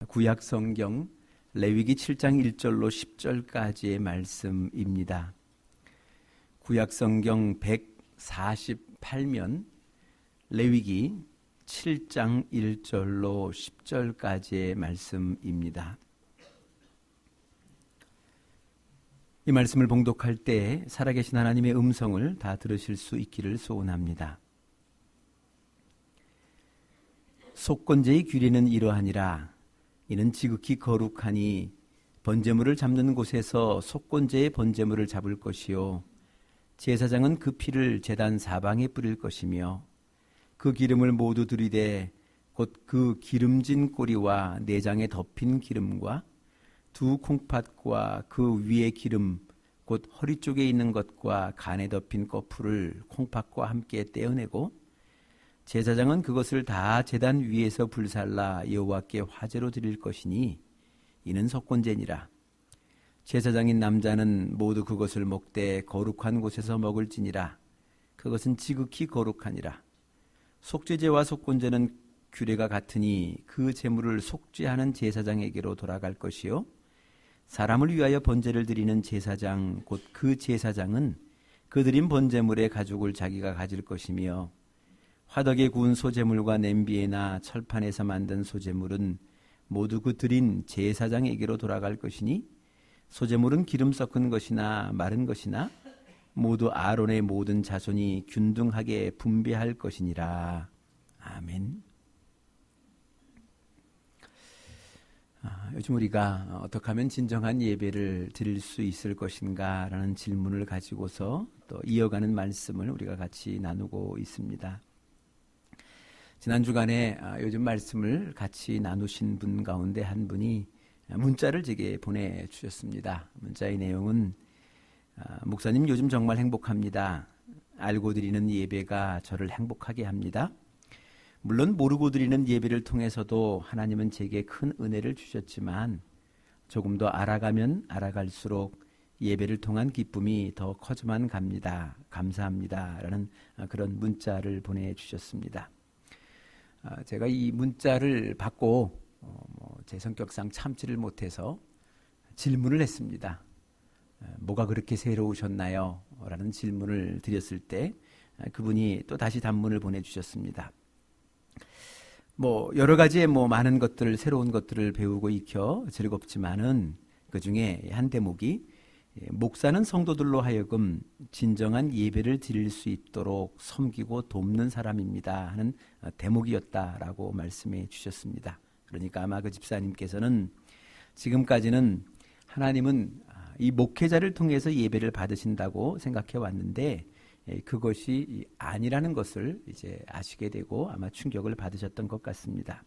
구약 성경 레위기 7장 1절로 10절까지의 말씀입니다. 구약 성경 148면 레위기 7장 1절로 10절까지의 말씀입니다. 이 말씀을 봉독할 때 살아계신 하나님의 음성을 다 들으실 수 있기를 소원합니다. 속건제의 규례는 이러하니라. 이는 지극히 거룩하니 번제물을 잡는 곳에서 속건제의 번제물을 잡을 것이요 제사장은 그 피를 제단 사방에 뿌릴 것이며 그 기름을 모두 들이되 곧 그 기름진 꼬리와 내장에 덮인 기름과 두 콩팥과 그 위에 기름 곧 허리 쪽에 있는 것과 간에 덮인 거풀을 콩팥과 함께 떼어내고 제사장은 그것을 다 제단 위에서 불살라 여호와께 화제로 드릴 것이니 이는 속건제니라. 제사장인 남자는 모두 그것을 먹되 거룩한 곳에서 먹을지니라. 그것은 지극히 거룩하니라. 속죄제와 속건제는 규례가 같으니 그 제물을 속죄하는 제사장에게로 돌아갈 것이요 사람을 위하여 번제를 드리는 제사장 곧 그 제사장은 그 드린 번제물의 가죽을 자기가 가질 것이며 화덕에 구운 소제물과 냄비에나 철판에서 만든 소제물은 모두 그 드린 제사장에게로 돌아갈 것이니 소제물은 기름 섞은 것이나 마른 것이나 모두 아론의 모든 자손이 균등하게 분배할 것이니라. 아멘. 요즘 우리가 어떻게 하면 진정한 예배를 드릴 수 있을 것인가 라는 질문을 가지고서 또 이어가는 말씀을 우리가 같이 나누고 있습니다. 지난 주간에 요즘 말씀을 같이 나누신 분 가운데 한 분이 문자를 제게 보내주셨습니다. 문자의 내용은 목사님 요즘 정말 행복합니다. 알고 드리는 예배가 저를 행복하게 합니다. 물론 모르고 드리는 예배를 통해서도 하나님은 제게 큰 은혜를 주셨지만 조금 더 알아가면 알아갈수록 예배를 통한 기쁨이 더 커져만 갑니다. 감사합니다. 라는 그런 문자를 보내주셨습니다. 제가 이 문자를 받고 제 성격상 참지를 못해서 질문을 했습니다. 뭐가 그렇게 새로우셨나요? 라는 질문을 드렸을 때 그분이 또 다시 단문을 보내주셨습니다. 여러 가지의 많은 것들을 새로운 것들을 배우고 익혀 즐겁지만은 그 중에 한 대목이 목사는 성도들로 하여금 진정한 예배를 드릴 수 있도록 섬기고 돕는 사람입니다 하는 대목이었다라고 말씀해 주셨습니다. 그러니까 아마 그 집사님께서는 지금까지는 하나님은 이 목회자를 통해서 예배를 받으신다고 생각해 왔는데 그것이 아니라는 것을 이제 아시게 되고 아마 충격을 받으셨던 것 같습니다.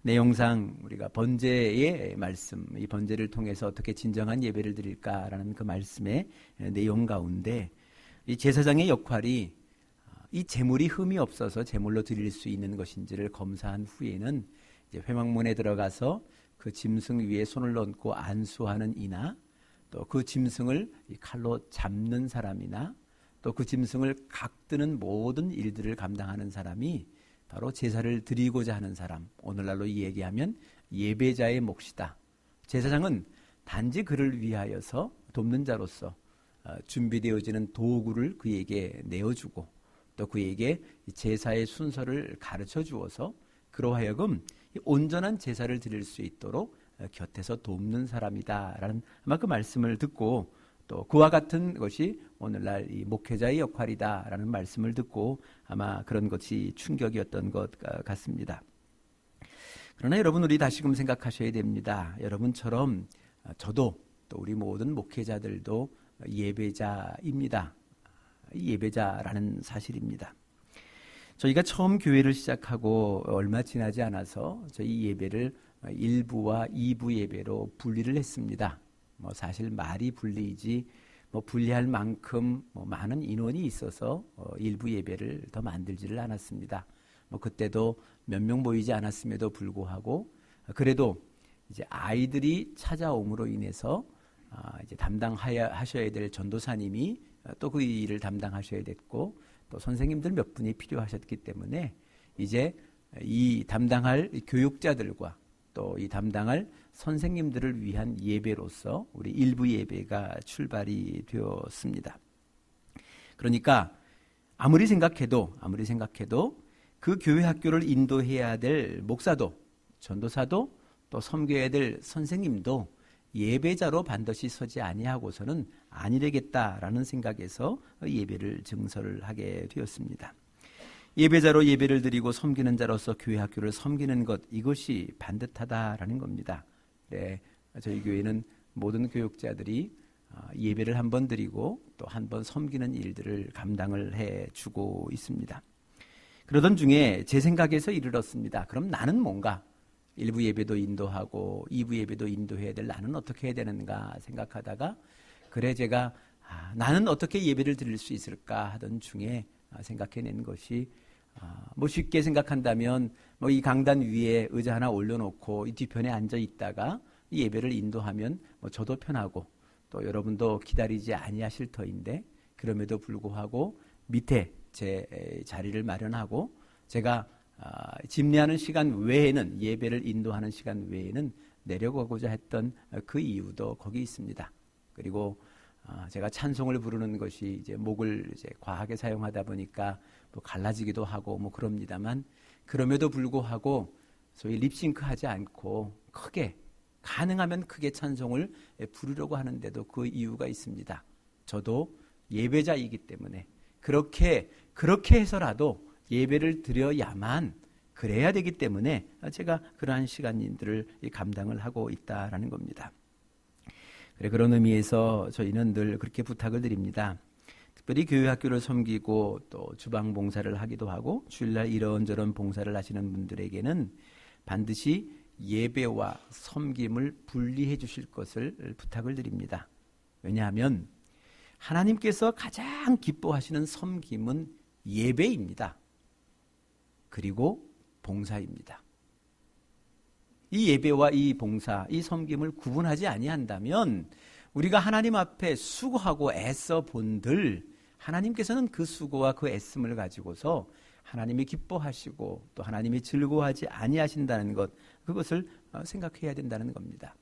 내용상 우리가 번제의 말씀, 이 번제를 통해서 어떻게 진정한 예배를 드릴까라는 그 말씀의 내용 가운데 이 제사장의 역할이 이 제물이 흠이 없어서 제물로 드릴 수 있는 것인지를 검사한 후에는 이제 회막문에 들어가서 그 짐승 위에 손을 얹고 안수하는 이나 또 그 짐승을 이 칼로 잡는 사람이나 또 그 짐승을 각드는 모든 일들을 감당하는 사람이 바로 제사를 드리고자 하는 사람, 오늘날로 얘기하면 예배자의 몫이다. 제사장은 단지 그를 위하여서 돕는 자로서 준비되어지는 도구를 그에게 내어주고 또 그에게 제사의 순서를 가르쳐 주어서 그로 하여금 온전한 제사를 드릴 수 있도록 곁에서 돕는 사람이다라는 아마 그 말씀을 듣고 또 그와 같은 것이 오늘날 이 목회자의 역할이다라는 말씀을 듣고 아마 그런 것이 충격이었던 것 같습니다. 그러나 여러분 우리 다시금 생각하셔야 됩니다. 여러분처럼 저도 또 우리 모든 목회자들도 예배자입니다. 예배자라는 사실입니다. 저희가 처음 교회를 시작하고 얼마 지나지 않아서 저희 예배를 1부와 2부 예배로 분리를 했습니다. 사실 말이 분리이지 분리할 만큼 많은 인원이 있어서 일부 예배를 더 만들지를 않았습니다. 그때도 몇 명 모이지 않았음에도 불구하고 그래도 이제 아이들이 찾아옴으로 인해서 이제 담당하셔야 될 전도사님이 또 그 일을 담당하셔야 됐고 또 선생님들 몇 분이 필요하셨기 때문에 이제 이 담당할 교육자들과 또 이 담당할 선생님들을 위한 예배로서 우리 일부 예배가 출발이 되었습니다. 그러니까 아무리 생각해도 그 교회 학교를 인도해야 될 목사도, 전도사도, 또 섬겨야 될 선생님도 예배자로 반드시 서지 아니하고서는 아니 되겠다라는 생각에서 예배를 증설을 하게 되었습니다. 예배자로 예배를 드리고 섬기는 자로서 교회 학교를 섬기는 것, 이것이 반듯하다라는 겁니다. 네, 저희 교회는 모든 교육자들이 예배를 한 번 드리고 또 한 번 섬기는 일들을 감당을 해주고 있습니다. 그러던 중에 제 생각에서 이르렀습니다. 그럼 나는 뭔가 1부 예배도 인도하고 2부 예배도 인도해야 될 나는 어떻게 해야 되는가 생각하다가 그래 제가 나는 어떻게 예배를 드릴 수 있을까 하던 중에 생각해낸 것이 뭐 쉽게 생각한다면 뭐 이 강단 위에 의자 하나 올려놓고 이 뒤편에 앉아 있다가 이 예배를 인도하면 뭐 저도 편하고 또 여러분도 기다리지 아니하실 터인데 그럼에도 불구하고 밑에 제 자리를 마련하고 제가 집례하는 시간 외에는 예배를 인도하는 시간 외에는 내려가고자 했던 그 이유도 거기 있습니다. 그리고 제가 찬송을 부르는 것이 이제 목을 이제 과하게 사용하다 보니까 뭐 갈라지기도 하고 뭐 그럽니다만 그럼에도 불구하고 소위 립싱크하지 않고 크게 가능하면 크게 찬송을 부르려고 하는데도 그 이유가 있습니다. 저도 예배자이기 때문에 그렇게 해서라도 예배를 드려야만 그래야 되기 때문에 제가 그러한 시간들을 감당을 하고 있다라는 겁니다. 그런 의미에서 저희는 늘 그렇게 부탁을 드립니다. 특별히 교회 학교를 섬기고 또 주방 봉사를 하기도 하고 주일날 이런저런 봉사를 하시는 분들에게는 반드시 예배와 섬김을 분리해 주실 것을 부탁을 드립니다. 왜냐하면 하나님께서 가장 기뻐하시는 섬김은 예배입니다. 그리고 봉사입니다. 이 예배와 이 봉사, 이 섬김을 구분하지 아니한다면 우리가 하나님 앞에 수고하고 애써 본들 하나님께서는 그 수고와 그 애씀을 가지고서 하나님이 기뻐하시고 또 하나님이 즐거워하지 아니하신다는 것, 그것을 생각해야 된다는 겁니다.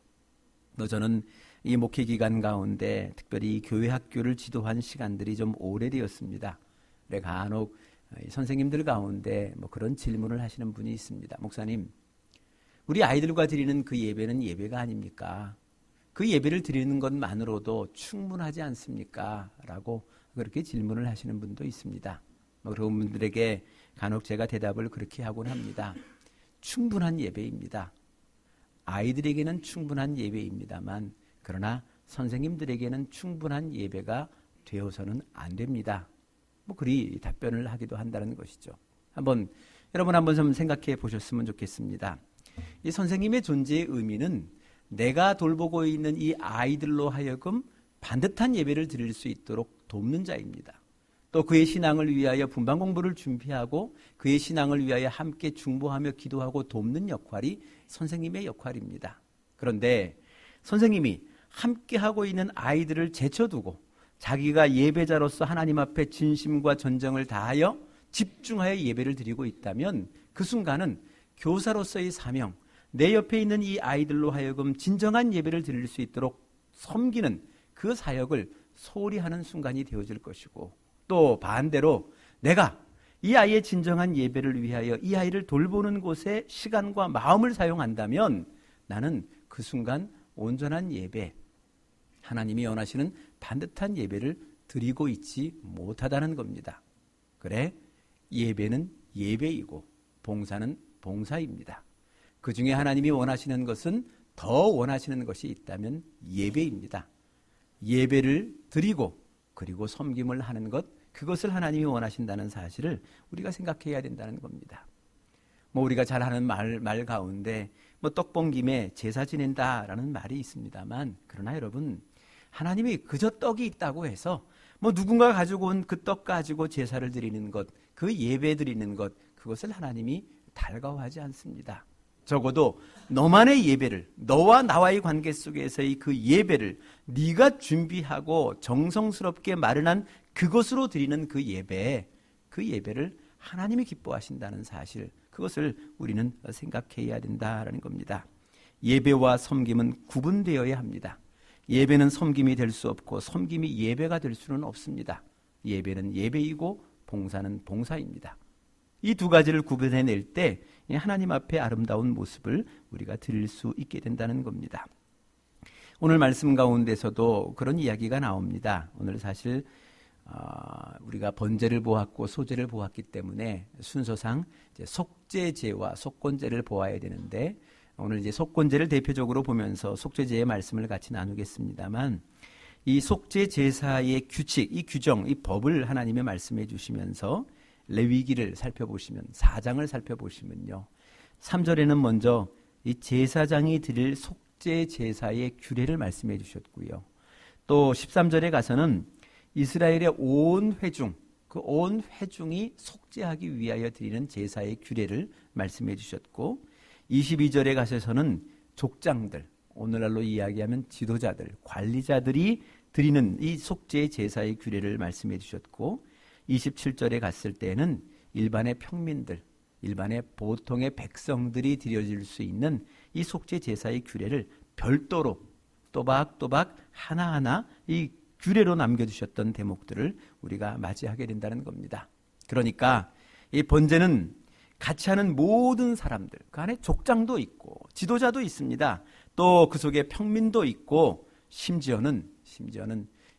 저는 이 목회 기간 가운데 특별히 교회 학교를 지도한 시간들이 좀 오래되었습니다. 간혹 선생님들 가운데 뭐 그런 질문을 하시는 분이 있습니다. 목사님, 우리 아이들과 드리는 그 예배는 예배가 아닙니까? 그 예배를 드리는 것만으로도 충분하지 않습니까? 라고 그렇게 질문을 하시는 분도 있습니다. 그런 분들에게 간혹 제가 대답을 그렇게 하곤 합니다. 충분한 예배입니다. 아이들에게는 충분한 예배입니다만 그러나 선생님들에게는 충분한 예배가 되어서는 안 됩니다. 그리 답변을 하기도 한다는 것이죠. 여러분 한번 좀 생각해 보셨으면 좋겠습니다. 이 선생님의 존재의 의미는 내가 돌보고 있는 이 아이들로 하여금 반듯한 예배를 드릴 수 있도록 돕는 자입니다. 또 그의 신앙을 위하여 분반 공부를 준비하고 그의 신앙을 위하여 함께 중보하며 기도하고 돕는 역할이 선생님의 역할입니다. 그런데 선생님이 함께하고 있는 아이들을 제쳐두고 자기가 예배자로서 하나님 앞에 진심과 전정을 다하여 집중하여 예배를 드리고 있다면 그 순간은 교사로서의 사명, 내 옆에 있는 이 아이들로 하여금 진정한 예배를 드릴 수 있도록 섬기는 그 사역을 소홀히 하는 순간이 되어질 것이고 또 반대로 내가 이 아이의 진정한 예배를 위하여 이 아이를 돌보는 곳에 시간과 마음을 사용한다면 나는 그 순간 온전한 예배, 하나님이 원하시는 반듯한 예배를 드리고 있지 못하다는 겁니다. 그래, 예배는 예배이고 봉사는 봉사입니다. 그 중에 하나님이 원하시는 것은 더 원하시는 것이 있다면 예배입니다. 예배를 드리고 그리고 섬김을 하는 것, 그것을 하나님이 원하신다는 사실을 우리가 생각해야 된다는 겁니다. 우리가 잘 하는 말 가운데 떡 본 김에 제사 지낸다라는 말이 있습니다만 그러나 여러분 하나님이 그저 떡이 있다고 해서 누군가 가지고 온 그 떡 가지고 제사를 드리는 것, 그 예배 드리는 것, 그것을 하나님이 달가워하지 않습니다. 적어도 너만의 예배를, 너와 나와의 관계 속에서의 그 예배를 네가 준비하고 정성스럽게 마련한 그것으로 드리는 그 예배를 하나님이 기뻐하신다는 사실, 그것을 우리는 생각해야 된다라는 겁니다. 예배와 섬김은 구분되어야 합니다. 예배는 섬김이 될 수 없고 섬김이 예배가 될 수는 없습니다. 예배는 예배이고 봉사는 봉사입니다. 이 두 가지를 구분해낼 때 하나님 앞에 아름다운 모습을 우리가 드릴 수 있게 된다는 겁니다. 오늘 말씀 가운데서도 그런 이야기가 나옵니다. 오늘 사실 우리가 번제를 보았고 소제를 보았기 때문에 순서상 이제 속죄제와 속건제를 보아야 되는데, 오늘 이제 속건제를 대표적으로 보면서 속죄제의 말씀을 같이 나누겠습니다만, 이 속죄 제사의 규칙, 이 규정, 이 법을 하나님의 말씀해 주시면서 레위기를 살펴보시면, 4장을 살펴보시면요, 3절에는 먼저 이 제사장이 드릴 속죄 제사의 규례를 말씀해 주셨고요, 또 13절에 가서는 이스라엘의 온 회중, 그 온 회중이 속죄하기 위하여 드리는 제사의 규례를 말씀해 주셨고, 22절에 가셔서는 족장들, 오늘날로 이야기하면 지도자들, 관리자들이 드리는 이 속죄 제사의 규례를 말씀해 주셨고, 27절에 갔을 때는 일반의 평민들, 일반의 보통의 백성들이 드려질 수 있는 이 속죄 제사의 규례를 별도로 또박또박 하나하나 이 규례로 남겨주셨던 대목들을 우리가 맞이하게 된다는 겁니다. 그러니까 이 번제는 같이 하는 모든 사람들, 그 안에 족장도 있고 지도자도 있습니다. 또 그 속에 평민도 있고 심지어는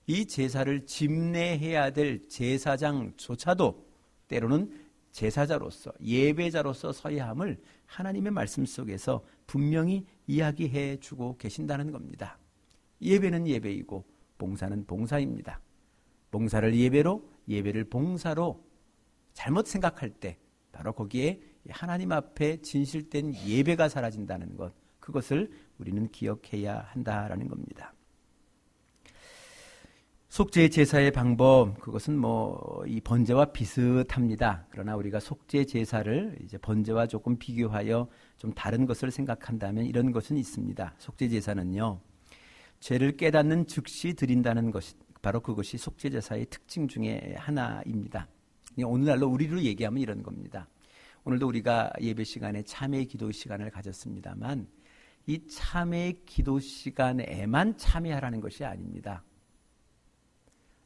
이 제사를 집례해야 될 제사장조차도 때로는 제사자로서, 예배자로서 서야 함을 하나님의 말씀 속에서 분명히 이야기해 주고 계신다는 겁니다. 예배는 예배이고 봉사는 봉사입니다. 봉사를 예배로, 예배를 봉사로 잘못 생각할 때 바로 거기에 하나님 앞에 진실된 예배가 사라진다는 것, 그것을 우리는 기억해야 한다라는 겁니다. 속죄 제사의 방법, 그것은 이 번제와 비슷합니다. 그러나 우리가 속죄 제사를 이제 번제와 조금 비교하여 좀 다른 것을 생각한다면 이런 것은 있습니다. 속죄 제사는요, 죄를 깨닫는 즉시 드린다는 것이 바로 그것이 속죄 제사의 특징 중에 하나입니다. 오늘날로 우리로 얘기하면 이런 겁니다. 오늘도 우리가 예배 시간에 참회 기도 시간을 가졌습니다만, 이 참회 기도 시간에만 참여하라는 것이 아닙니다.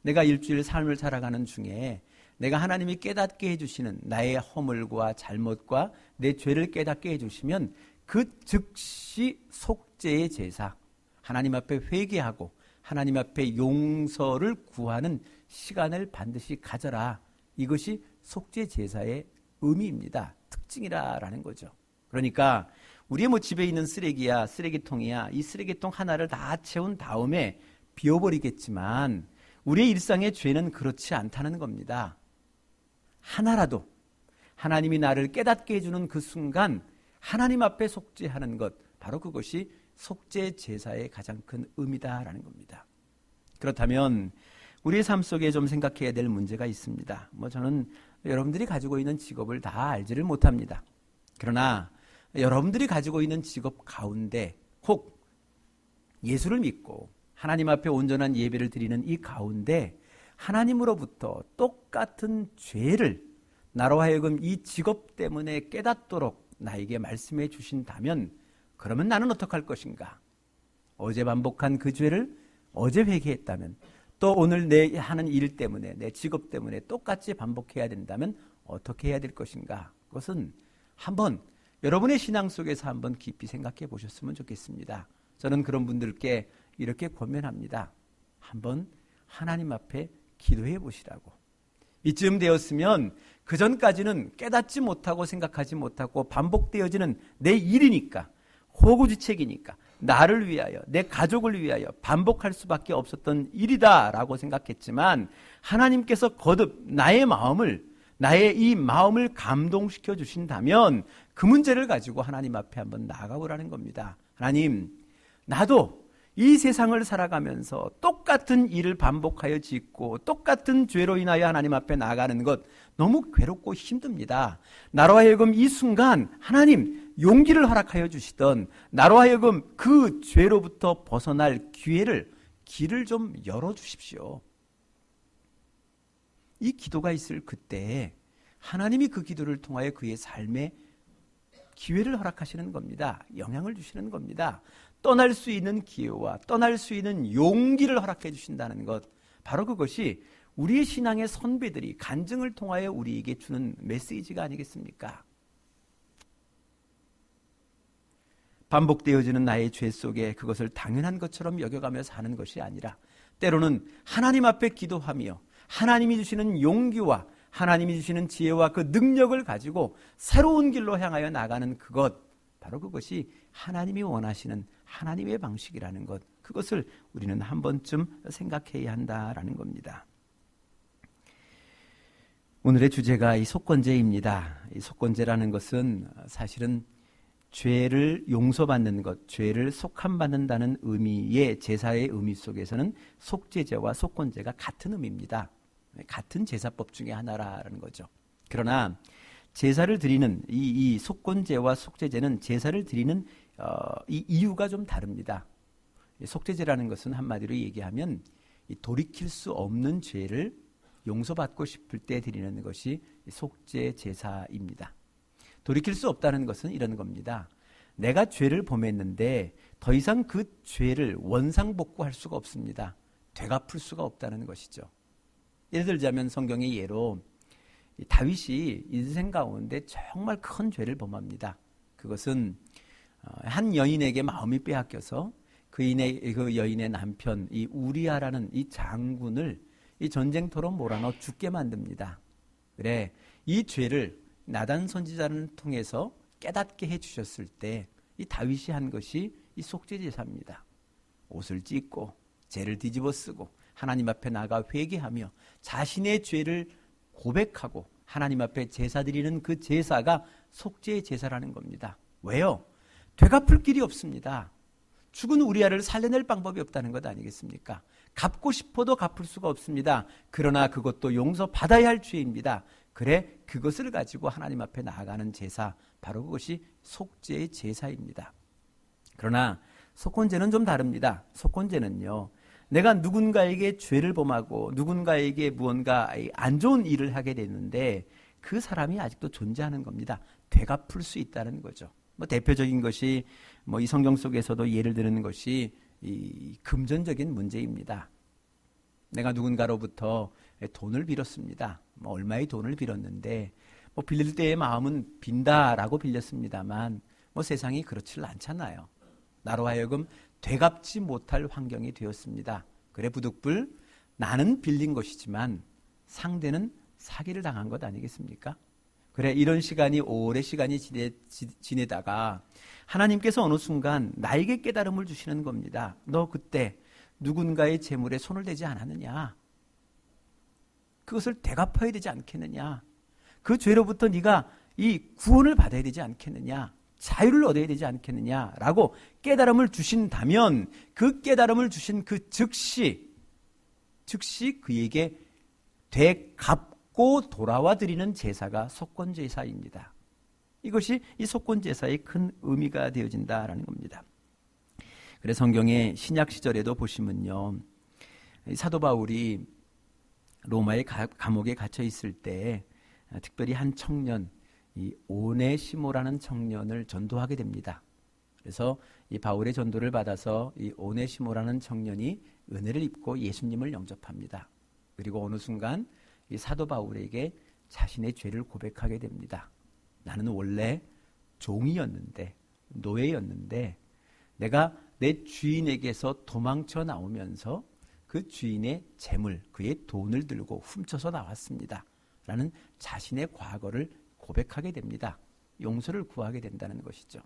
내가 일주일 삶을 살아가는 중에 내가 하나님이 깨닫게 해주시는 나의 허물과 잘못과 내 죄를 깨닫게 해주시면 그 즉시 속죄의 제사, 하나님 앞에 회개하고 하나님 앞에 용서를 구하는 시간을 반드시 가져라. 이것이 속죄 제사의 의미입니다. 특징이라는 거죠. 그러니까 우리의 집에 있는 쓰레기야, 쓰레기통이야, 이 쓰레기통 하나를 다 채운 다음에 비워버리겠지만 우리의 일상의 죄는 그렇지 않다는 겁니다. 하나라도 하나님이 나를 깨닫게 해주는 그 순간 하나님 앞에 속죄하는 것, 바로 그것이 속죄 제사의 가장 큰 의미다라는 겁니다. 그렇다면 우리의 삶 속에 좀 생각해야 될 문제가 있습니다. 저는 여러분들이 가지고 있는 직업을 다 알지를 못합니다. 그러나 여러분들이 가지고 있는 직업 가운데 혹 예수를 믿고 하나님 앞에 온전한 예배를 드리는 이 가운데 하나님으로부터 똑같은 죄를 나로 하여금 이 직업 때문에 깨닫도록 나에게 말씀해 주신다면, 그러면 나는 어떡할 것인가? 어제 반복한 그 죄를 어제 회개했다면, 또 오늘 내 하는 일 때문에, 내 직업 때문에 똑같이 반복해야 된다면 어떻게 해야 될 것인가? 그것은 한번 여러분의 신앙 속에서 한번 깊이 생각해 보셨으면 좋겠습니다. 저는 그런 분들께 이렇게 권면합니다. 한번 하나님 앞에 기도해 보시라고. 이쯤 되었으면 그 전까지는 깨닫지 못하고 생각하지 못하고 반복되어지는 내 일이니까, 호구지책이니까, 나를 위하여, 내 가족을 위하여 반복할 수밖에 없었던 일이다라고 생각했지만, 하나님께서 거듭 나의 이 마음을 감동시켜 주신다면 그 문제를 가지고 하나님 앞에 한번 나아가보라는 겁니다. 하나님, 나도 이 세상을 살아가면서 똑같은 일을 반복하여 짓고 똑같은 죄로 인하여 하나님 앞에 나아가는 것 너무 괴롭고 힘듭니다. 나로 하여금 이 순간 하나님 용기를 허락하여 주시던, 나로 하여금 그 죄로부터 벗어날 길을 좀 열어주십시오. 이 기도가 있을 그때 하나님이 그 기도를 통하여 그의 삶에 기회를 허락하시는 겁니다. 영향을 주시는 겁니다. 떠날 수 있는 기회와 떠날 수 있는 용기를 허락해 주신다는 것, 바로 그것이 우리의 신앙의 선배들이 간증을 통하여 우리에게 주는 메시지가 아니겠습니까? 반복되어지는 나의 죄 속에 그것을 당연한 것처럼 여겨가며 사는 것이 아니라 때로는 하나님 앞에 기도하며 하나님이 주시는 용기와 하나님이 주시는 지혜와 그 능력을 가지고 새로운 길로 향하여 나가는 그것, 바로 그것이 하나님이 원하시는 하나님의 방식이라는 것, 그것을 우리는 한 번쯤 생각해야 한다라는 겁니다. 오늘의 주제가 이 속건제입니다. 이 속건제라는 것은 사실은 죄를 용서받는 것, 죄를 속함받는다는 의미의 제사의 의미 속에서는 속죄제와 속건제가 같은 의미입니다. 같은 제사법 중에 하나라는 거죠. 그러나 제사를 드리는 이 속건제와 속죄제는 제사를 드리는 이 이유가 좀 다릅니다. 속죄제라는 것은 한마디로 얘기하면 돌이킬 수 없는 죄를 용서받고 싶을 때 드리는 것이 속죄 제사입니다. 돌이킬 수 없다는 것은 이런 겁니다. 내가 죄를 범했는데 더 이상 그 죄를 원상복구할 수가 없습니다. 되갚을 수가 없다는 것이죠. 예를 들자면 성경의 예로 다윗이 인생 가운데 정말 큰 죄를 범합니다. 그것은 한 여인에게 마음이 빼앗겨서 그 여인의 남편 이 우리아라는 이 장군을 이 전쟁터로 몰아넣어 죽게 만듭니다. 그래, 이 죄를 나단 선지자를 통해서 깨닫게 해주셨을 때 이 다윗이 한 것이 이 속죄제사입니다. 옷을 찢고 죄를 뒤집어 쓰고 하나님 앞에 나가 회개하며 자신의 죄를 고백하고 하나님 앞에 제사 드리는 그 제사가 속죄 제사라는 겁니다. 왜요? 되갚을 길이 없습니다. 죽은 우리아를 살려낼 방법이 없다는 것 아니겠습니까? 갚고 싶어도 갚을 수가 없습니다. 그러나 그것도 용서받아야 할 죄입니다. 그래, 그것을 가지고 하나님 앞에 나아가는 제사, 바로 그것이 속죄의 제사입니다. 그러나 속건제는 좀 다릅니다. 속건제는요, 내가 누군가에게 죄를 범하고 누군가에게 무언가 안 좋은 일을 하게 됐는데 그 사람이 아직도 존재하는 겁니다. 되갚을 수 있다는 거죠. 대표적인 것이 이 성경 속에서도 예를 드는 것이 이 금전적인 문제입니다. 내가 누군가로부터 돈을 빌었습니다. 얼마의 돈을 빌었는데 빌릴 때의 마음은 빈다라고 빌렸습니다만 세상이 그렇지를 않잖아요. 나로 하여금 되갚지 못할 환경이 되었습니다. 그래 부득불 나는 빌린 것이지만 상대는 사기를 당한 것 아니겠습니까? 그래, 이런 시간이 오래 시간이 지내다가 하나님께서 어느 순간 나에게 깨달음을 주시는 겁니다. 너 그때 누군가의 재물에 손을 대지 않았느냐? 그것을 되갚아야 되지 않겠느냐? 그 죄로부터 네가 이 구원을 받아야 되지 않겠느냐? 자유를 얻어야 되지 않겠느냐라고 깨달음을 주신다면 그 깨달음을 주신 그 즉시 그에게 되갚고 돌아와 드리는 제사가 속건제사입니다. 이것이 이 속건제사의 큰 의미가 되어진다라는 겁니다. 그래서 성경의 신약 시절에도 보시면요, 사도 바울이 로마의 감옥에 갇혀 있을 때 특별히 한 청년, 이 오네시모라는 청년을 전도하게 됩니다. 그래서 이 바울의 전도를 받아서 이 오네시모라는 청년이 은혜를 입고 예수님을 영접합니다. 그리고 어느 순간 이 사도 바울에게 자신의 죄를 고백하게 됩니다. 나는 원래 종이었는데, 노예였는데 내가 내 주인에게서 도망쳐 나오면서 그 주인의 재물, 그의 돈을 들고 훔쳐서 나왔습니다. 라는 자신의 과거를 고백하게 됩니다. 용서를 구하게 된다는 것이죠.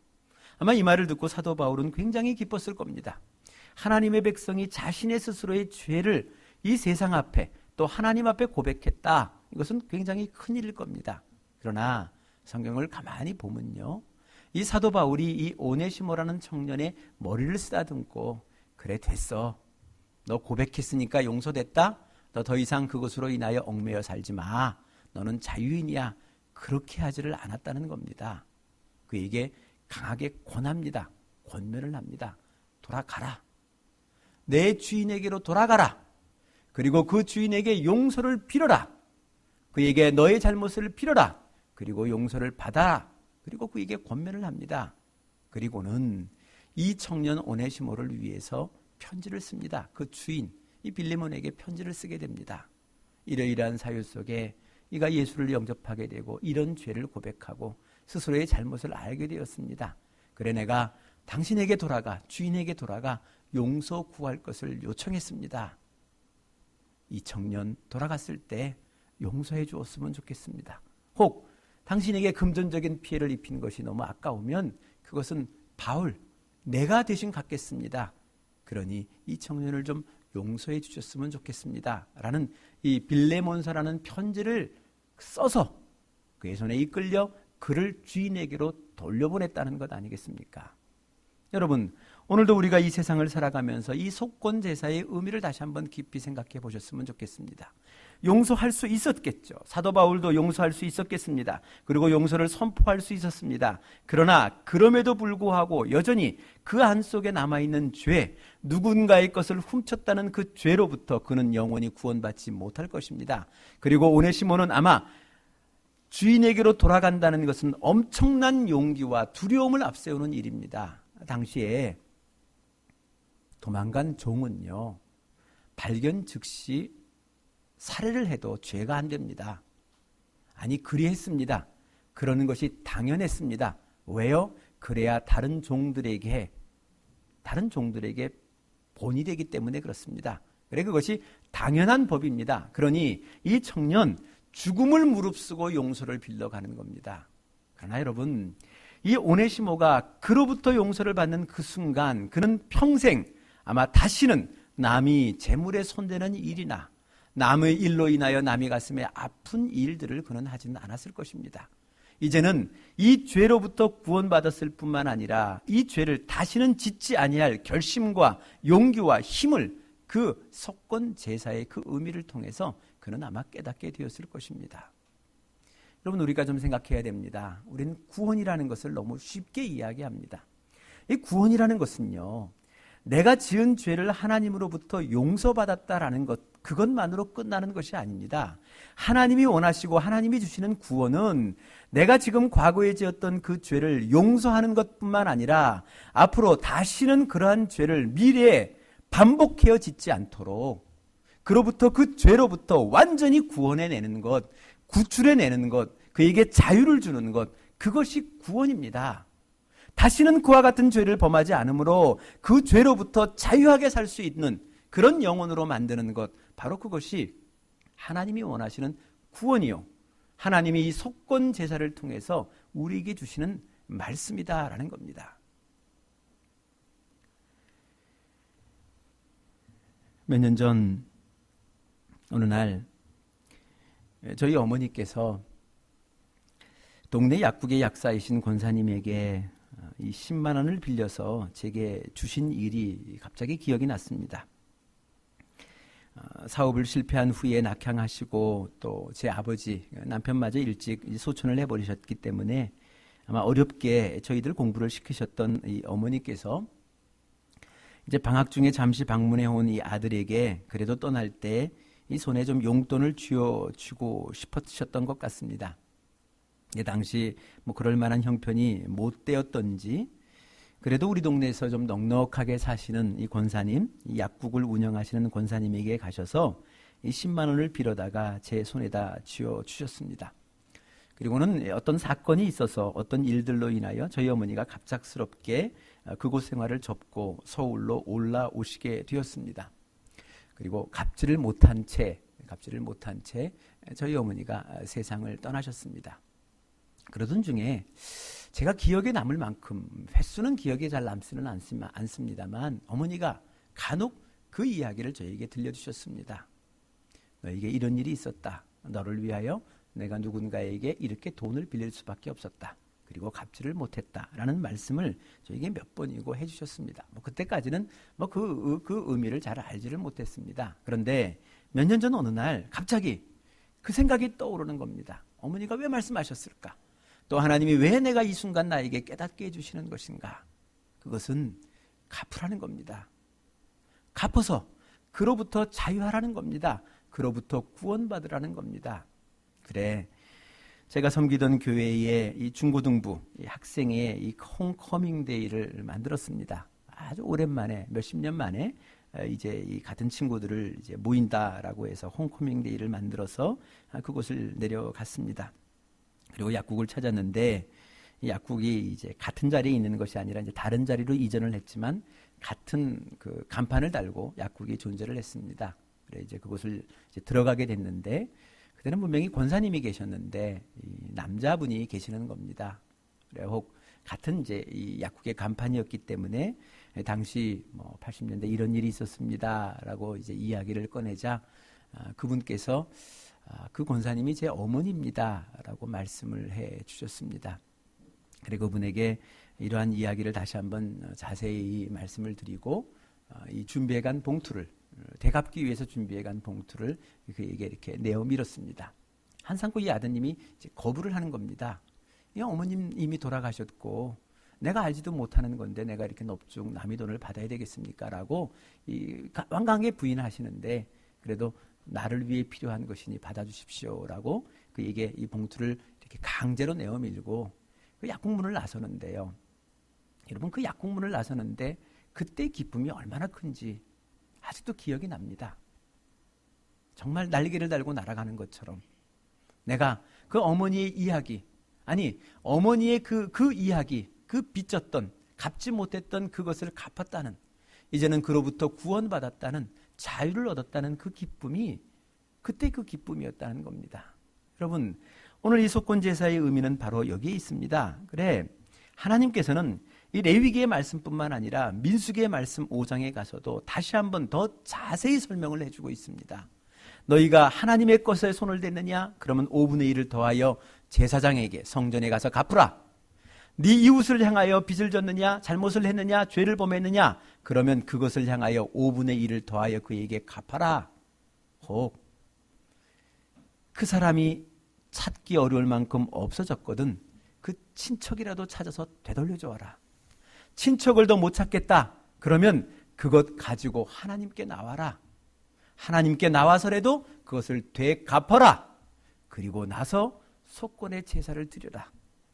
아마 이 말을 듣고 사도 바울은 굉장히 기뻤을 겁니다. 하나님의 백성이 자신의 스스로의 죄를 이 세상 앞에 또 하나님 앞에 고백했다. 이것은 굉장히 큰 일일 겁니다. 그러나 성경을 가만히 보면요, 이 사도 바울이 이 오네시모라는 청년의 머리를 쓰다듬고, 그래 됐어, 너 고백했으니까 용서됐다, 너 더 이상 그것으로 인하여 얽매여 살지 마, 너는 자유인이야, 그렇게 하지를 않았다는 겁니다. 그에게 강하게 권합니다. 권면을 합니다. 돌아가라, 내 주인에게로 돌아가라, 그리고 그 주인에게 용서를 빌어라, 그에게 너의 잘못을 빌어라, 그리고 용서를 받아라. 그리고 그에게 권면을 합니다. 그리고는 이 청년 오네시모를 위해서 편지를 씁니다. 그 주인 이 빌레몬에게 편지를 쓰게 됩니다. 이러이러한 사유 속에 이가 예수를 영접하게 되고 이런 죄를 고백하고 스스로의 잘못을 알게 되었습니다. 그래 내가 당신에게 돌아가 주인에게 돌아가 용서 구할 것을 요청했습니다. 이 청년 돌아갔을 때 용서해 주었으면 좋겠습니다. 혹 당신에게 금전적인 피해를 입힌 것이 너무 아까우면 그것은 바울 내가 대신 갚겠습니다. 그러니 이 청년을 좀 용서해 주셨으면 좋겠습니다. 라는 이 빌레몬서라는 편지를 써서 그의 손에 이끌려 그를 주인에게로 돌려보냈다는 것 아니겠습니까? 여러분, 오늘도 우리가 이 세상을 살아가면서 이 속건 제사의 의미를 다시 한번 깊이 생각해 보셨으면 좋겠습니다. 용서할 수 있었겠죠. 사도 바울도 용서할 수 있었겠습니다. 그리고 용서를 선포할 수 있었습니다. 그러나 그럼에도 불구하고 여전히 그 안속에 남아있는 죄, 누군가의 것을 훔쳤다는 그 죄로부터 그는 영원히 구원받지 못할 것입니다. 그리고 오네시모는 아마 주인에게로 돌아간다는 것은 엄청난 용기와 두려움을 앞세우는 일입니다. 당시에 도망간 종은요, 발견 즉시 살해를 해도 죄가 안 됩니다. 아니, 그리했습니다. 그러는 것이 당연했습니다. 왜요? 그래야 다른 종들에게 본이 되기 때문에 그렇습니다. 그래 그것이 당연한 법입니다. 그러니 이 청년 죽음을 무릅쓰고 용서를 빌려가는 겁니다. 그러나 여러분, 이 오네시모가 그로부터 용서를 받는 그 순간 그는 평생 아마 다시는 남이 재물에 손대는 일이나 남의 일로 인하여 남의 가슴에 아픈 일들을 그는 하지는 않았을 것입니다. 이제는 이 죄로부터 구원받았을 뿐만 아니라 이 죄를 다시는 짓지 아니할 결심과 용기와 힘을 그 속건 제사의 그 의미를 통해서 그는 아마 깨닫게 되었을 것입니다. 여러분, 우리가 좀 생각해야 됩니다. 우리는 구원이라는 것을 너무 쉽게 이야기합니다. 이 구원이라는 것은요, 내가 지은 죄를 하나님으로부터 용서받았다라는 것, 그것만으로 끝나는 것이 아닙니다. 하나님이 원하시고 하나님이 주시는 구원은 내가 지금 과거에 지었던 그 죄를 용서하는 것뿐만 아니라 앞으로 다시는 그러한 죄를 미래에 반복해어 짓지 않도록 그로부터 그 죄로부터 완전히 구원해내는 것, 구출해내는 것, 그에게 자유를 주는 것, 그것이 구원입니다. 다시는 그와 같은 죄를 범하지 않으므로 그 죄로부터 자유하게 살 수 있는 그런 영혼으로 만드는 것, 바로 그것이 하나님이 원하시는 구원이요, 하나님이 이 속건 제사를 통해서 우리에게 주시는 말씀이다라는 겁니다. 몇 년 전 어느 날 저희 어머니께서 동네 약국의 약사이신 권사님에게 이 10만 원을 빌려서 제게 주신 일이 갑자기 기억이 났습니다. 사업을 실패한 후에 낙향하시고 또 제 아버지 남편마저 일찍 소천을 해버리셨기 때문에 아마 어렵게 저희들 공부를 시키셨던 이 어머니께서 이제 방학 중에 잠시 방문해 온 이 아들에게 그래도 떠날 때 이 손에 좀 용돈을 쥐어주고 싶으셨던 것 같습니다. 당시 뭐 그럴 만한 형편이 못 되었던지 그래도 우리 동네에서 좀 넉넉하게 사시는 이 권사님, 이 약국을 운영하시는 권사님에게 가셔서 이 10만 원을 빌어다가 제 손에다 쥐어주셨습니다. 그리고는 어떤 사건이 있어서 어떤 일들로 인하여 저희 어머니가 갑작스럽게 그곳 생활을 접고 서울로 올라오시게 되었습니다. 그리고 갑질을 못한 채 저희 어머니가 세상을 떠나셨습니다. 그러던 중에 제가 기억에 남을 만큼, 횟수는 기억에 잘 남지는 않습니다만 어머니가 간혹 그 이야기를 저에게 들려주셨습니다. 너에게 이런 일이 있었다. 너를 위하여 내가 누군가에게 이렇게 돈을 빌릴 수밖에 없었다. 그리고 갚지를 못했다라는 말씀을 저에게 몇 번이고 해주셨습니다. 그때까지는 그 의미를 잘 알지를 못했습니다. 그런데 몇 년 전 어느 날 갑자기 그 생각이 떠오르는 겁니다. 어머니가 왜 말씀하셨을까? 또 하나님이 왜 내가 이 순간 나에게 깨닫게 해주시는 것인가? 그것은 갚으라는 겁니다. 갚아서 그로부터 자유하라는 겁니다. 그로부터 구원받으라는 겁니다. 그래, 제가 섬기던 교회의 이 중고등부 이 학생의 이 홈커밍 데이를 만들었습니다. 아주 오랜만에 몇십 년 만에 이제 이 같은 친구들을 이제 모인다라고 해서 홈커밍 데이를 만들어서 그곳을 내려갔습니다. 그리고 약국을 찾았는데 이 약국이 이제 같은 자리에 있는 것이 아니라 이제 다른 자리로 이전을 했지만 같은 그 간판을 달고 약국이 존재를 했습니다. 그래 이제 그곳을 이제 들어가게 됐는데 그때는 분명히 권사님이 계셨는데 이 남자분이 계시는 겁니다. 그래 혹 같은 이제 이 약국의 간판이었기 때문에 당시 뭐 80년대 이런 일이 있었습니다라고 이제 이야기를 꺼내자 그분께서 그 권사님이 제 어머니입니다라고 말씀을 해 주셨습니다. 그리고 그분에게 이러한 이야기를 다시 한번 자세히 말씀을 드리고 이 준비해간 봉투를 되갚기 위해서 준비해간 봉투를 그에게 이렇게 내어 밀었습니다. 한상구 이 아드님이 이제 거부를 하는 겁니다. 이 어머님 이미 돌아가셨고 내가 알지도 못하는 건데 내가 이렇게 넙죽 남의 돈을 받아야 되겠습니까? 라고 완강하게 부인하시는데 그래도 나를 위해 필요한 것이니 받아주십시오라고 그에게 이 봉투를 이렇게 강제로 내어 밀고 그 약국문을 나서는데요. 여러분 그 약국문을 나서는데 그때 기쁨이 얼마나 큰지 아직도 기억이 납니다. 정말 날개를 달고 날아가는 것처럼 내가 그 어머니의 이야기 아니 어머니의 그 이야기 그 빚졌던 갚지 못했던 그것을 갚았다는 이제는 그로부터 구원받았다는 자유를 얻었다는 그 기쁨이 그때 그 기쁨이었다는 겁니다. 여러분 오늘 이 속건제사의 의미는 바로 여기에 있습니다. 그래 하나님께서는 이 레위기의 말씀뿐만 아니라 민수기의 말씀 5장에 가서도 다시 한번 더 자세히 설명을 해주고 있습니다. 너희가 하나님의 것에 손을 댔느냐? 그러면 5분의 1을 더하여 제사장에게 성전에 가서 갚으라. 네 이웃을 향하여 빚을 졌느냐? 잘못을 했느냐? 죄를 범했느냐? 그러면 그것을 향하여 5분의 1을 더하여 그에게 갚아라. 혹 그 사람이 찾기 어려울 만큼 없어졌거든 그 친척이라도 찾아서 되돌려줘라. 친척을 더 못 찾겠다. 그러면 그것 가지고 하나님께 나와라. 하나님께 나와서라도 그것을 되갚아라. 그리고 나서 속건의 제사를 드려라.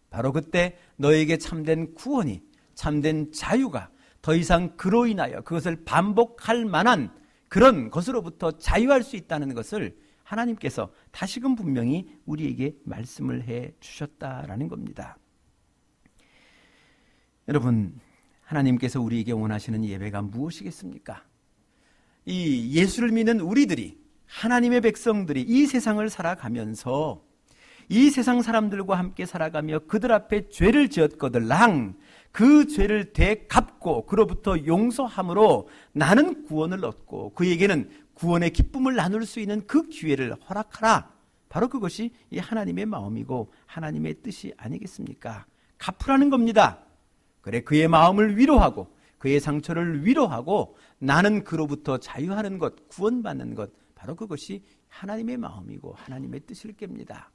바로 그때 너에게 참된 구원이 참된 자유가 더 이상 그로 인하여 그것을 반복할 만한 그런 것으로부터 자유할 수 있다는 것을 하나님께서 다시금 분명히 우리에게 말씀을 해 주셨다라는 겁니다. 여러분 하나님께서 우리에게 원하시는 예배가 무엇이겠습니까? 이 예수를 믿는 우리들이 하나님의 백성들이 이 세상을 살아가면서 이 세상 사람들과 함께 살아가며 그들 앞에 죄를 지었거들랑 그 죄를 되갚고 그로부터 용서함으로 나는 구원을 얻고 그에게는 구원의 기쁨을 나눌 수 있는 그 기회를 허락하라. 바로 그것이 이 하나님의 마음이고 하나님의 뜻이 아니겠습니까? 갚으라는 겁니다. 그래 그의 마음을 위로하고 그의 상처를 위로하고 나는 그로부터 자유하는 것, 구원받는 것 바로 그것이 하나님의 마음이고 하나님의 뜻일 겁니다.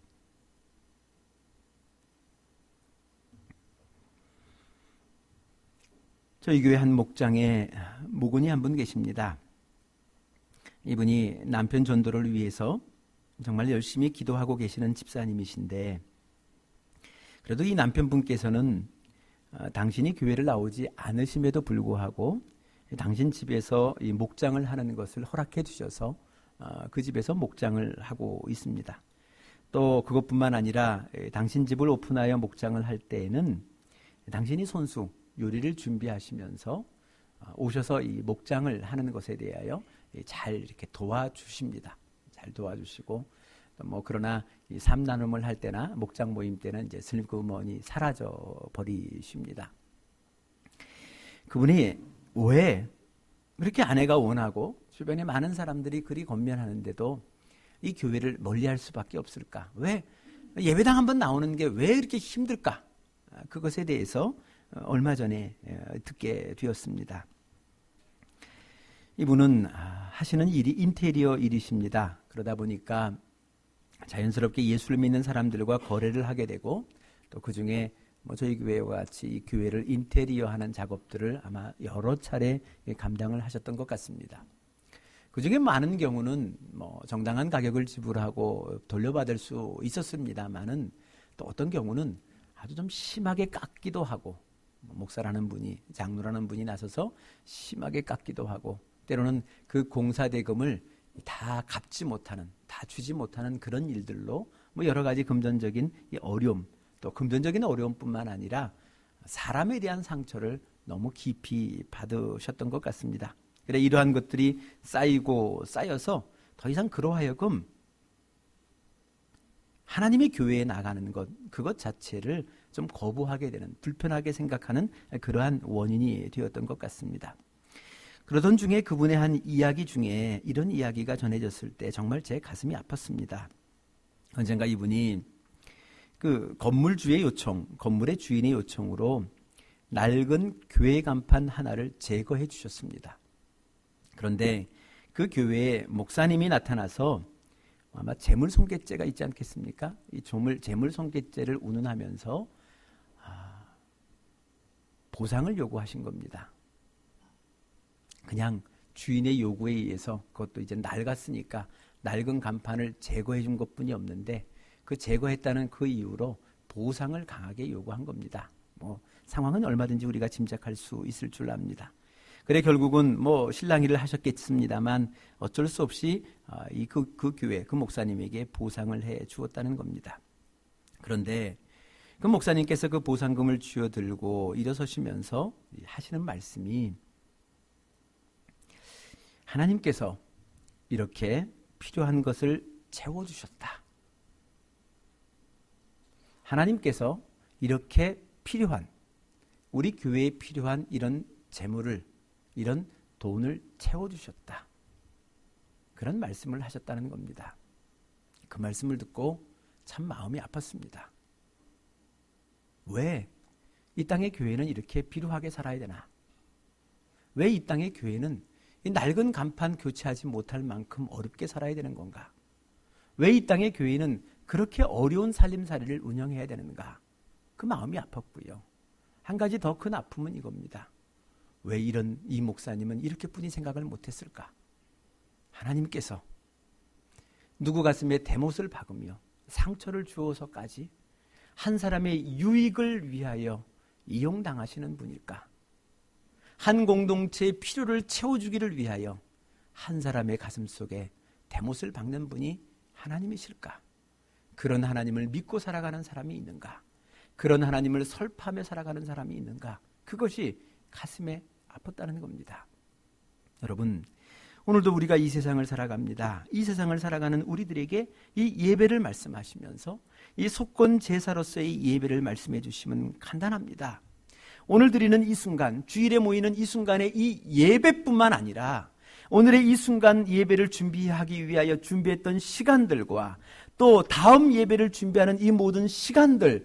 저희 교회 한 목장에 목원이 한 분 계십니다. 이분이 남편 전도를 위해서 정말 열심히 기도하고 계시는 집사님이신데 그래도 이 남편분께서는 당신이 교회를 나오지 않으심에도 불구하고 당신 집에서 이 목장을 하는 것을 허락해 주셔서 그 집에서 목장을 하고 있습니다. 또 그것뿐만 아니라 당신 집을 오픈하여 목장을 할 때에는 당신이 손수 요리를 준비하시면서 오셔서 이 목장을 하는 것에 대하여 잘 이렇게 도와주십니다. 잘 도와주시고 뭐 그러나 이 삼나눔을 할 때나 목장 모임 때는 이제 슬그머니 사라져 버리십니다. 그분이 왜 그렇게 아내가 원하고 주변에 많은 사람들이 그리 권면하는데도 이 교회를 멀리할 수밖에 없을까? 왜 예배당 한번 나오는 게 왜 이렇게 힘들까? 그것에 대해서 얼마 전에 듣게 되었습니다. 이분은 하시는 일이 인테리어 일이십니다. 그러다 보니까 자연스럽게 예수를 믿는 사람들과 거래를 하게 되고 또 그중에 뭐 저희 교회와 같이 이 교회를 인테리어하는 작업들을 아마 여러 차례 감당을 하셨던 것 같습니다. 그중에 많은 경우는 뭐 정당한 가격을 지불하고 돌려받을 수 있었습니다만은 또 어떤 경우는 아주 좀 심하게 깎기도 하고, 목사라는 분이, 장로라는 분이 나서서 심하게 깎기도 하고, 때로는 그 공사대금을 다 갚지 못하는, 다 주지 못하는 그런 일들로 여러 가지 금전적인 어려움, 또 금전적인 어려움뿐만 아니라 사람에 대한 상처를 너무 깊이 받으셨던 것 같습니다. 그래 이러한 것들이 쌓이고 쌓여서 더 이상 그로 하여금 하나님의 교회에 나가는 것, 그것 자체를 좀 거부하게 되는, 불편하게 생각하는 그러한 원인이 되었던 것 같습니다. 그러던 중에 그분의 한 이야기 중에 이런 이야기가 전해졌을 때 정말 제 가슴이 아팠습니다. 언젠가 이분이 그 건물주의 요청, 건물의 주인의 요청으로 낡은 교회 간판 하나를 제거해 주셨습니다. 그런데 그 교회에 목사님이 나타나서 아마 재물손괴죄가 있지 않겠습니까? 이 재물손괴죄를 운운하면서 보상을 요구하신 겁니다. 그냥 주인의 요구에 의해서, 그것도 이제 낡았으니까 낡은 간판을 제거해 준 것뿐이 없는데 그 제거했다는 그 이유로 보상을 강하게 요구한 겁니다. 상황은 얼마든지 우리가 짐작할 수 있을 줄 압니다. 그래 결국은 실랑이를 하셨겠습니다만 어쩔 수 없이 그 교회, 그 목사님에게 보상을 해 주었다는 겁니다. 그런데 그 목사님께서 그 보상금을 쥐어들고 일어서시면서 하시는 말씀이, 하나님께서 이렇게 필요한 것을 채워주셨다. 하나님께서 이렇게 필요한, 우리 교회에 필요한 이런 재물을, 이런 돈을 채워주셨다. 그런 말씀을 하셨다는 겁니다. 그 말씀을 듣고 참 마음이 아팠습니다. 왜 이 땅의 교회는 이렇게 필요하게 살아야 되나? 왜 이 땅의 교회는 이 낡은 간판 교체하지 못할 만큼 어렵게 살아야 되는 건가? 왜 이 땅의 교회는 그렇게 어려운 살림살이를 운영해야 되는가? 그 마음이 아팠고요. 한 가지 더 큰 아픔은 이겁니다. 왜 이 목사님은 이렇게뿐이 생각을 못했을까? 하나님께서 누구 가슴에 대못을 박으며 상처를 주어서까지 한 사람의 유익을 위하여 이용당하시는 분일까? 한 공동체의 필요를 채워주기를 위하여 한 사람의 가슴 속에 대못을 박는 분이 하나님이실까? 그런 하나님을 믿고 살아가는 사람이 있는가? 그런 하나님을 설파하며 살아가는 사람이 있는가? 그것이 가슴에 아팠다는 겁니다. 여러분, 오늘도 우리가 이 세상을 살아갑니다. 이 세상을 살아가는 우리들에게 이 예배를 말씀하시면서 이 속건 제사로서의 예배를 말씀해 주시면 간단합니다. 오늘 드리는 이 순간, 주일에 모이는 이 순간의 이 예배뿐만 아니라 오늘의 이 순간 예배를 준비하기 위하여 준비했던 시간들과 또 다음 예배를 준비하는 이 모든 시간들이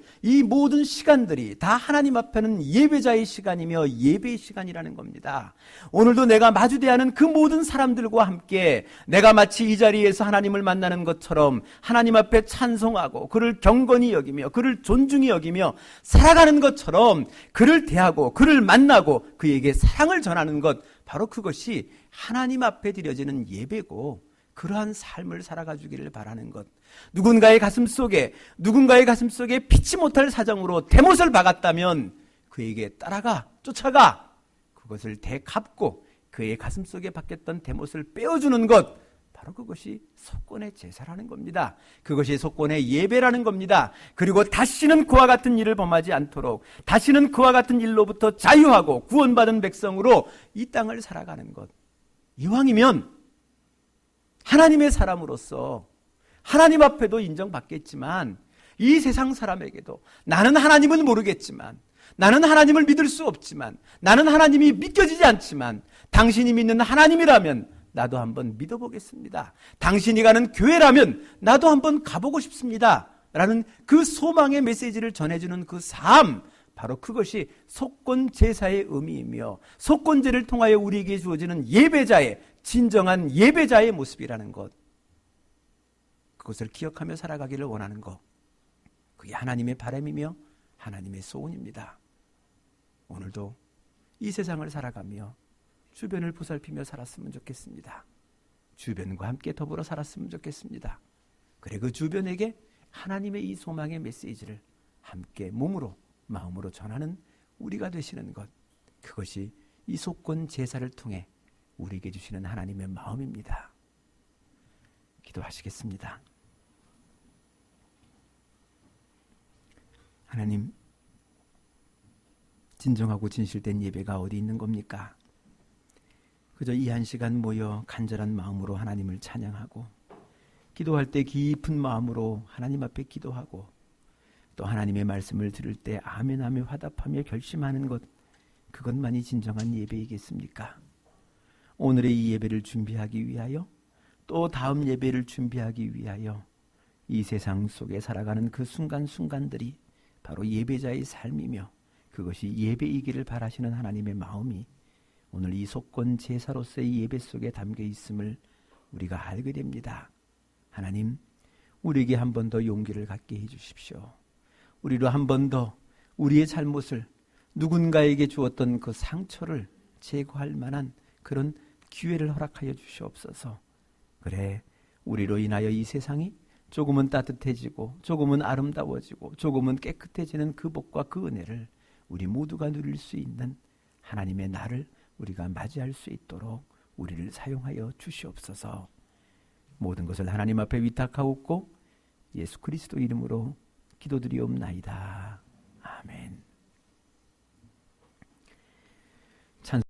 다 하나님 앞에는 예배자의 시간이며 예배의 시간이라는 겁니다. 오늘도 내가 마주대하는 그 모든 사람들과 함께 내가 마치 이 자리에서 하나님을 만나는 것처럼 하나님 앞에 찬송하고 그를 경건히 여기며 그를 존중히 여기며 살아가는 것처럼 그를 대하고 그를 만나고 그에게 사랑을 전하는 것, 바로 그것이 하나님 앞에 드려지는 예배고, 그러한 삶을 살아가 주기를 바라는 것. 누군가의 가슴 속에 피치 못할 사정으로 대못을 박았다면 그에게 쫓아가 그것을 되갚고 그의 가슴 속에 박혔던 대못을 빼어주는 것, 바로 그것이 속건의 제사라는 겁니다. 그것이 속건의 예배라는 겁니다. 그리고 다시는 그와 같은 일을 범하지 않도록, 다시는 그와 같은 일로부터 자유하고 구원받은 백성으로 이 땅을 살아가는 것. 이왕이면 하나님의 사람으로서 하나님 앞에도 인정받겠지만 이 세상 사람에게도, 나는 하나님을 모르겠지만, 나는 하나님을 믿을 수 없지만, 나는 하나님이 믿겨지지 않지만 당신이 믿는 하나님이라면 나도 한번 믿어보겠습니다. 당신이 가는 교회라면 나도 한번 가보고 싶습니다. 라는 그 소망의 메시지를 전해주는 그 삶, 바로 그것이 속건 제사의 의미이며 속건제를 통하여 우리에게 주어지는 예배자의, 진정한 예배자의 모습이라는 것, 그것을 기억하며 살아가기를 원하는 것, 그게 하나님의 바람이며 하나님의 소원입니다. 오늘도 이 세상을 살아가며 주변을 보살피며 살았으면 좋겠습니다. 주변과 함께 더불어 살았으면 좋겠습니다. 그래 그 주변에게 하나님의 이 소망의 메시지를 함께 몸으로 마음으로 전하는 우리가 되시는 것, 그것이 이 속건 제사를 통해 우리에게 주시는 하나님의 마음입니다. 기도하시겠습니다. 하나님, 진정하고 진실된 예배가 어디 있는 겁니까? 그저 이 한 시간 모여 간절한 마음으로 하나님을 찬양하고, 기도할 때 깊은 마음으로 하나님 앞에 기도하고, 또 하나님의 말씀을 들을 때 아멘하며 화답하며 결심하는 것, 그것만이 진정한 예배이겠습니까? 오늘의 이 예배를 준비하기 위하여, 또 다음 예배를 준비하기 위하여 이 세상 속에 살아가는 그 순간순간들이 바로 예배자의 삶이며, 그것이 예배이기를 바라시는 하나님의 마음이 오늘 이 속건 제사로서의 예배 속에 담겨 있음을 우리가 알게 됩니다. 하나님, 우리에게 한 번 더 용기를 갖게 해주십시오. 우리로 한 번 더 우리의 잘못을, 누군가에게 주었던 그 상처를 제거할 만한 그런 기회를 허락하여 주시옵소서. 그래, 우리로 인하여 이 세상이 조금은 따뜻해지고 조금은 아름다워지고 조금은 깨끗해지는 그 복과 그 은혜를 우리 모두가 누릴 수 있는 하나님의 날을 우리가 맞이할 수 있도록 우리를 사용하여 주시옵소서. 모든 것을 하나님 앞에 위탁하옵고 예수 그리스도 이름으로 기도드리옵나이다.